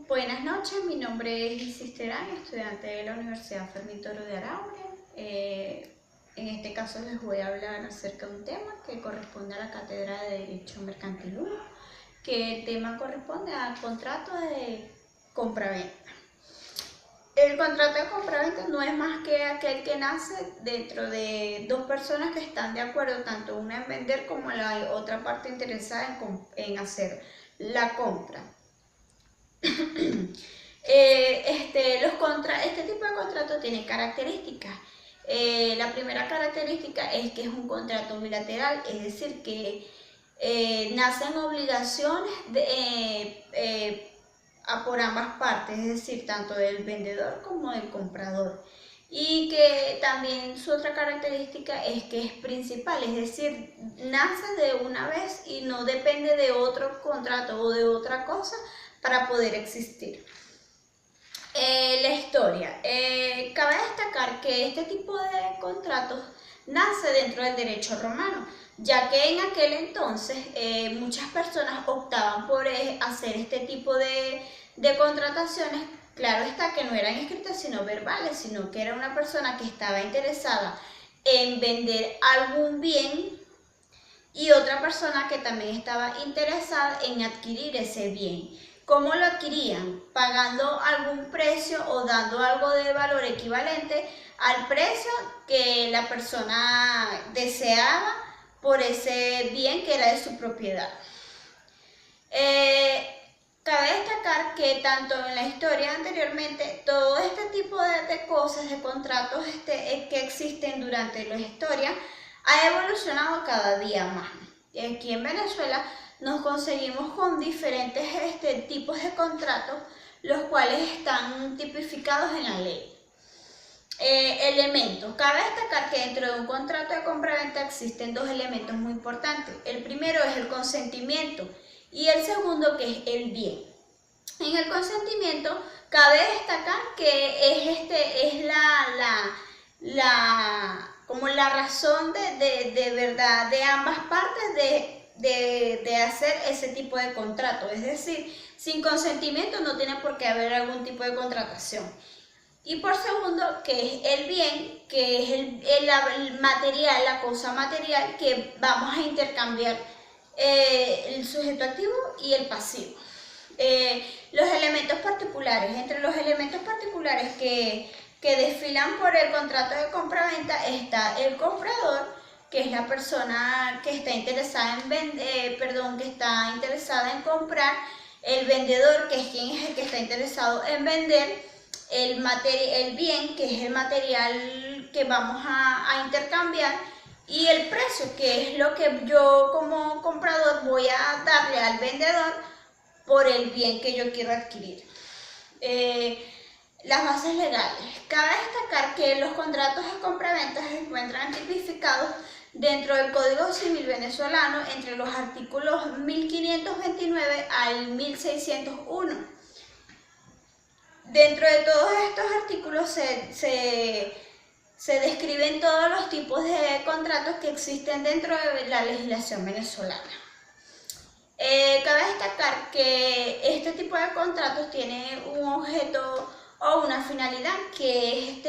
Buenas noches, mi nombre es Isis Terán, estudiante de la Universidad Fermín Toro de Araure. En este caso les voy a hablar acerca de un tema que corresponde a la Cátedra de Derecho Mercantil 1, que el tema corresponde al contrato de compraventa. El contrato de compraventa no es más que aquel que nace dentro de dos personas que están de acuerdo, tanto una en vender como la otra parte interesada en hacer la compra. Este tipo de contrato tiene características. La primera característica es que es un contrato bilateral, es decir, que nacen obligaciones por ambas partes, es decir, tanto del vendedor como del comprador. Y que también su otra característica es que es principal, es decir, nace de una vez y no depende de otro contrato o de otra cosa para poder existir. La historia. Cabe destacar que este tipo de contratos nace dentro del derecho romano, ya que en aquel entonces muchas personas optaban por hacer este tipo de contrataciones. Claro está que no eran escritas sino verbales, sino que era una persona que estaba interesada en vender algún bien y otra persona que también estaba interesada en adquirir ese bien. ¿Cómo lo adquirían? Pagando algún precio o dando algo de valor equivalente al precio que la persona deseaba por ese bien que era de su propiedad. Cabe destacar que tanto en la historia anteriormente, todo este tipo de cosas, de contratos que existen durante la historia, ha evolucionado cada día más. Aquí en Venezuela nos conseguimos con diferentes tipos de contratos, los cuales están tipificados en la ley. Elementos. Cabe destacar que dentro de un contrato de compraventa existen dos elementos muy importantes. El primero es el consentimiento y el segundo que es el bien. En el consentimiento cabe destacar que es como la razón de verdad de ambas partes de hacer ese tipo de contrato. Es decir, sin consentimiento no tiene por qué haber algún tipo de contratación. Y por segundo, que es el bien, que es el material, la cosa material que vamos a intercambiar, el sujeto activo y el pasivo. Los elementos particulares. Entre los elementos particulares que desfilan por el contrato de compraventa está el comprador, que es la persona que está interesada en comprar, el vendedor, que es quien es el que está interesado en vender, el bien, que es el material que vamos a intercambiar, y el precio, que es lo que yo como comprador voy a darle al vendedor por el bien que yo quiero adquirir. Las bases legales. Cabe destacar que los contratos de compraventa se encuentran tipificados dentro del Código Civil venezolano entre los artículos 1529 al 1601. Dentro de todos estos artículos se describen todos los tipos de contratos que existen dentro de la legislación venezolana. Cabe destacar que este tipo de contratos tiene un objeto o una finalidad, que es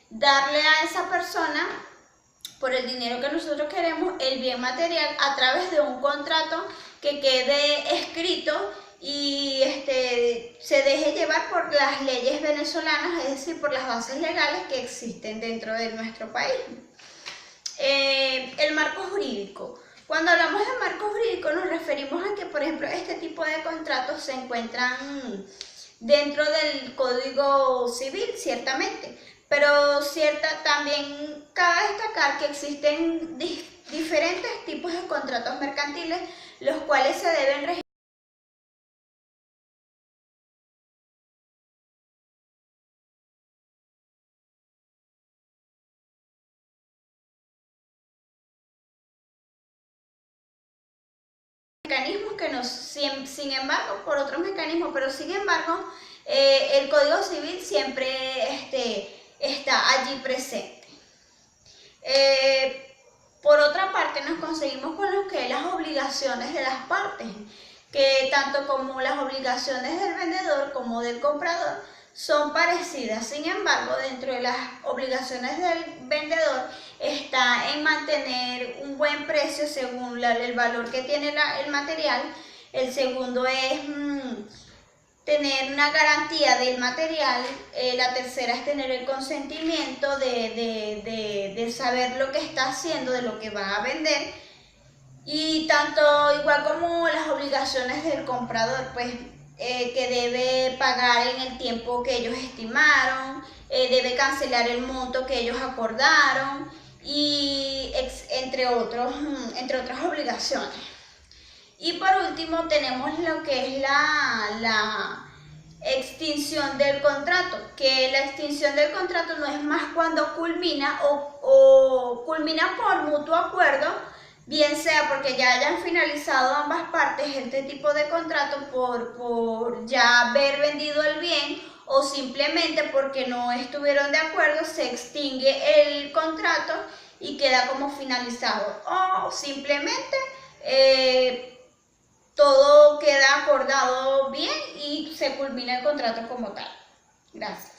darle a esa persona, por el dinero que nosotros queremos, el bien material a través de un contrato que quede escrito y se deje llevar por las leyes venezolanas, es decir, por las bases legales que existen dentro de nuestro país. El marco jurídico. Cuando hablamos de marco jurídico nos referimos a que, por ejemplo, este tipo de contratos se encuentran dentro del Código Civil, ciertamente, pero también cabe destacar que existen diferentes tipos de contratos mercantiles, los cuales se deben regir. Mecanismos que sin embargo, por otros mecanismos, pero sin embargo, el Código Civil siempre está allí presente. Por otra parte, nos conseguimos con lo que es las obligaciones de las partes, que tanto como las obligaciones del vendedor como del comprador son parecidas. Sin embargo, dentro de las obligaciones del vendedor está en mantener un buen precio según el valor que tiene el material. El segundo es tener una garantía del material. La tercera es tener el consentimiento de saber lo que está haciendo, de lo que va a vender. Y tanto igual como las obligaciones del comprador, pues que debe pagar en el tiempo que ellos estimaron, debe cancelar el monto que ellos acordaron y entre otras obligaciones. Y por último tenemos lo que es la extinción del contrato, que la extinción del contrato no es más cuando culmina o culmina por mutuo acuerdo, bien sea porque ya hayan finalizado ambas partes este tipo de contrato por ya haber vendido el bien, o simplemente porque no estuvieron de acuerdo, se extingue el contrato y queda como finalizado, o simplemente todo queda acordado bien y se culmina el contrato como tal. Gracias.